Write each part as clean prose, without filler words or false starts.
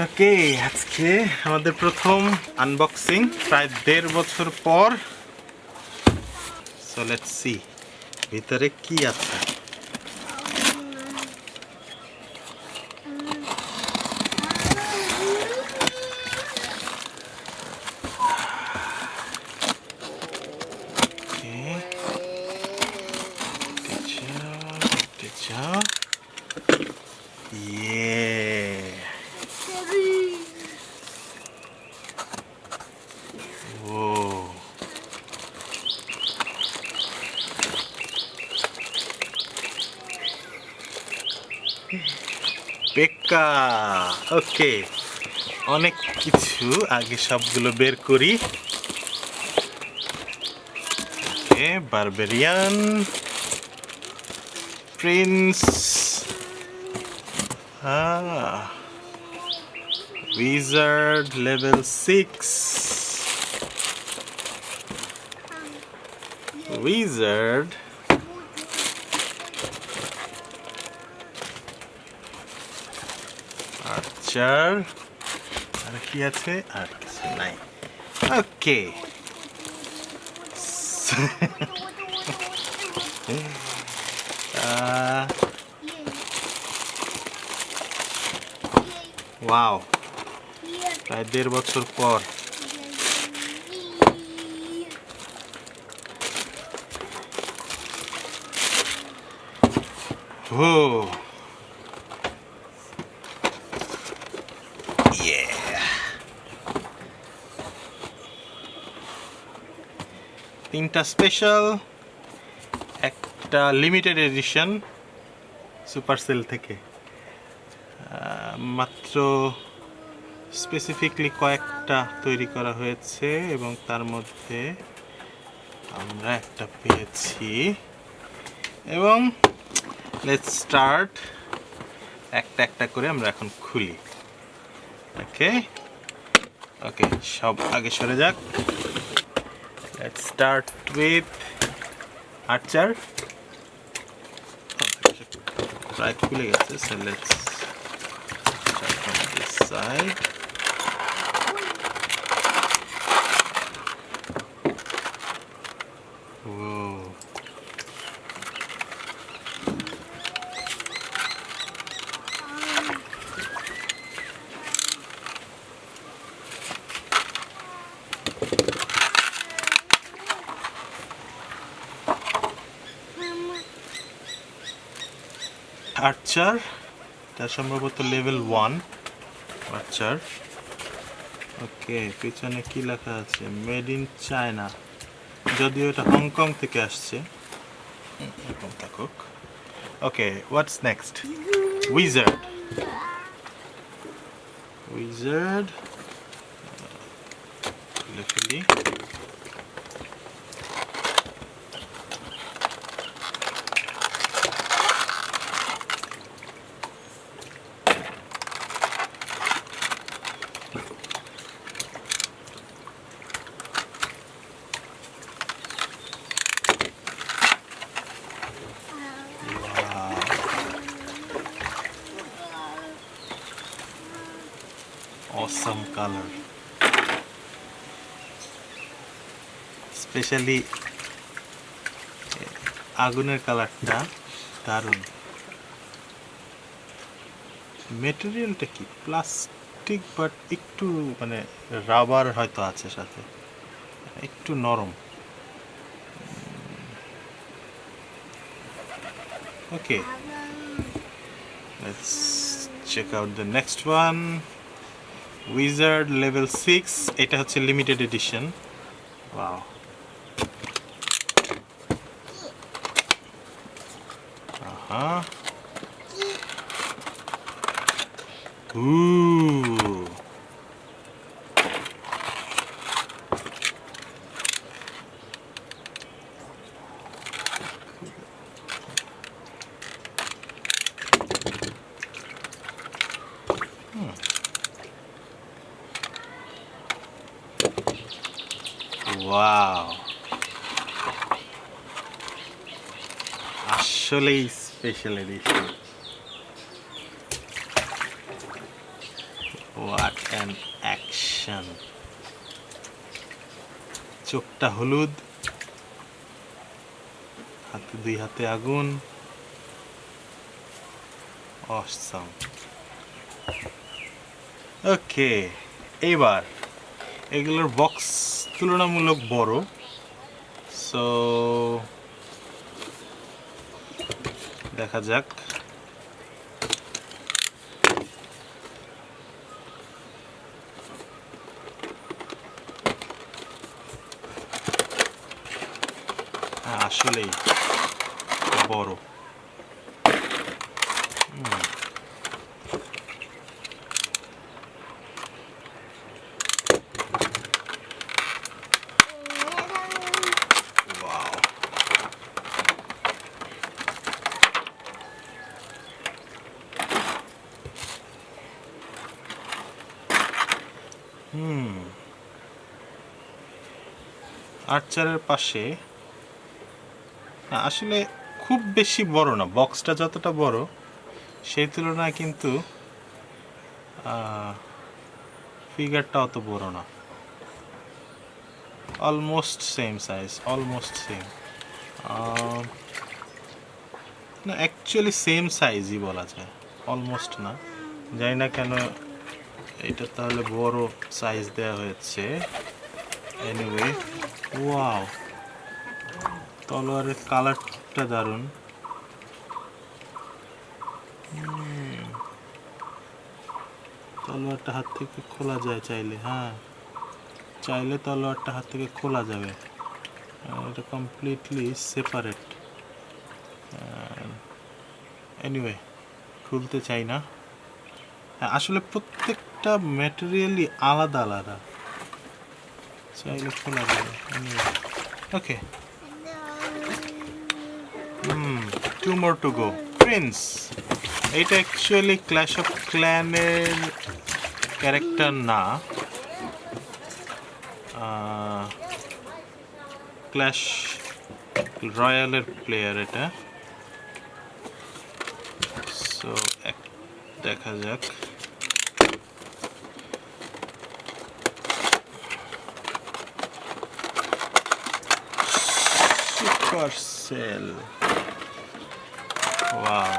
ওকে, আজকে আমাদের প্রথম আনবক্সিং প্রায় 1.5 বছর পর। সো লেটস সি ভিতরে কি আছে। পেক্কা। ওকে, অনেক কিছু আগে সবগুলো বের করি। Okay, barbarian, prince, wizard level 6, wizard, archer, আর কি আছে? আর কিছু নাই। ওকে, ওয়াও, প্রায় 1.5 বছর পর। ও তিনটা স্পেশাল, একটা লিমিটেড এডিশন সুপারসেল থেকে। মাত্র স্পেসিফিকলি কয়েকটা তৈরি করা হয়েছে এবং তার মধ্যে আমরা একটা পেয়েছি। এবং লেটস স্টার্ট, একটা একটা করে আমরা এখন খুলি। ওকে ওকে, সব আগে সরে যাক। Let's start with archer. প্রায় খুলে গেছে। So let's start from this side. Archer, এটা সম্ভবত লেভেল 1 আর্চার। ওকে, পিছনে কি লেখা আছে? মেড ইন চায়না, যদিও এটা হংকং থেকে আসছে। এরকম থাকুক। Okay, what's next? Wizard, wizard লিখলি। Awesome color, স্পেশালি আগুনের কালারটা দারুণ। মেটেরিয়ালটা কি? প্লাস্টিক, বাট একটু মানে রাবার হয়তো আছে সাথে, একটু নরম। Okay, let's check out the next one. Wizard level 6, এটা হচ্ছে লিমিটেড এডিশন। ওয়াও, ওয়াও, আসলেই special edition. What an action! চোখটা হলুদ, দুই হাতে আগুন। অসম। ওকে, এইবার এগুলোর বক্স তুলনামূলক বড়, সো দেখা যাক। হ্যাঁ, আসলেই বড়। আর্চারের পাশে আসলে খুব বেশি বড় না, বক্সটা যতটা বড় সেই তুলনায় কিন্তু ফিগারটা অত বড় না। Almost same size, almost same, না অ্যাকচুয়ালি সেম সাইজই বলা যায়, অলমোস্ট না। জানি না কেন এটা তাহলে বড় সাইজ দেওয়া হয়েছে। এনিওয়ে, ওয়াও, তলোয়ারের কালারটা দারুণ। তলোয়ারটা হাত থেকে খোলা যায় চাইলে, হ্যাঁ চাইলে তলোয়ারটা হাত থেকে খোলা যাবে। এটা কমপ্লিটলি সেপারেট। এনিওয়ে, খুলতে চাই না। হ্যাঁ, আসলে প্রত্যেকটা ম্যাটেরিয়ালই আলাদা আলাদা, চাইলে খোলা যাবে। ওকে, 2 more to go. প্রিন্স, এটা অ্যাকচুয়ালি ক্ল্যাশ অফ ক্ল্যানের ক্যারেক্টার না, ক্ল্যাশ রয়্যালের প্লেয়ার এটা। সো দেখা যাক। সুপারসেল, ওয়াও,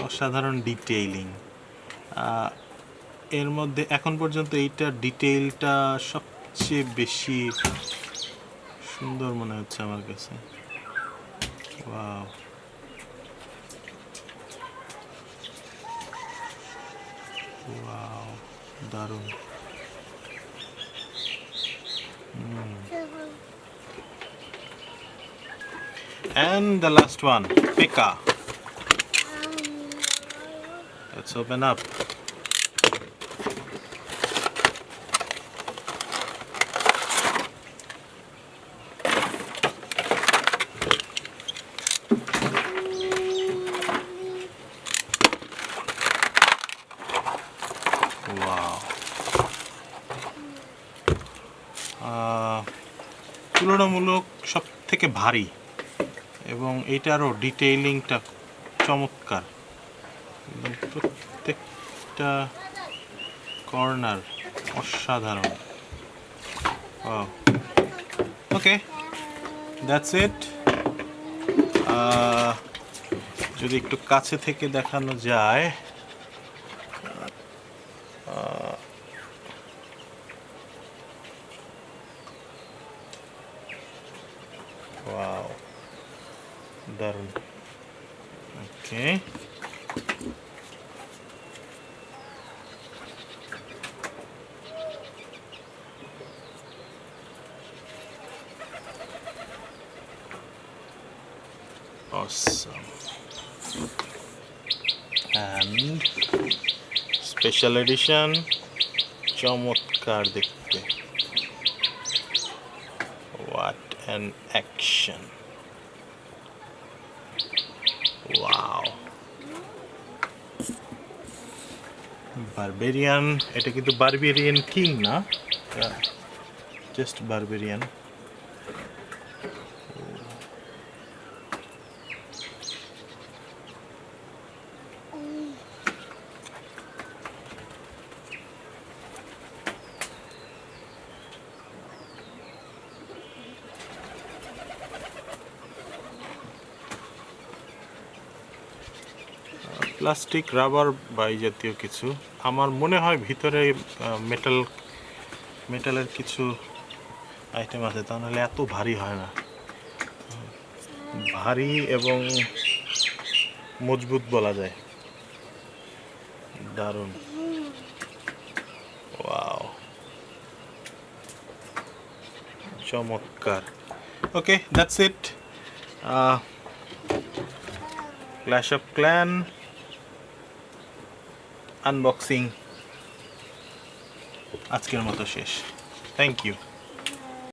অসাধারণ ডিটেইলিং। এর মধ্যে এখন পর্যন্ত এইটার ডিটেইলটা সবচেয়ে বেশি সুন্দর মনে হচ্ছে আমার কাছে। ওয়াও, ওয়াও, দারুণ। And the last one, Pekka. Let's open up. Wow. তুলনামূলক সব থেকে ভারী, এবং এইটারও ডিটেইলিংটা চমৎকার। প্রত্যেকটা কর্নার অসাধারণ। ওকে, দ্যাটস ইট। যদি একটু কাছে থেকে দেখানো যায়, ওয়াও, দারুণ। ওকে, awesome. And special edition, চমৎকার দেখতে। What an action! Wow. Barbarian, এটা কিন্তু বারবেরিয়ান কিং না, জাস্ট বারবেরিয়ান। প্লাস্টিক রাবার বা এই জাতীয় কিছু। আমার মনে হয় ভিতরে মেটালের কিছু আইটেম আছে, তা নাহলে এত ভারী হয় না। ভারী এবং মজবুত বলা যায়। দারুণ, ওয়াও, চমৎকার। Okay, that's it. Clash of clan unboxing আজকের মতো শেষ। Thank you.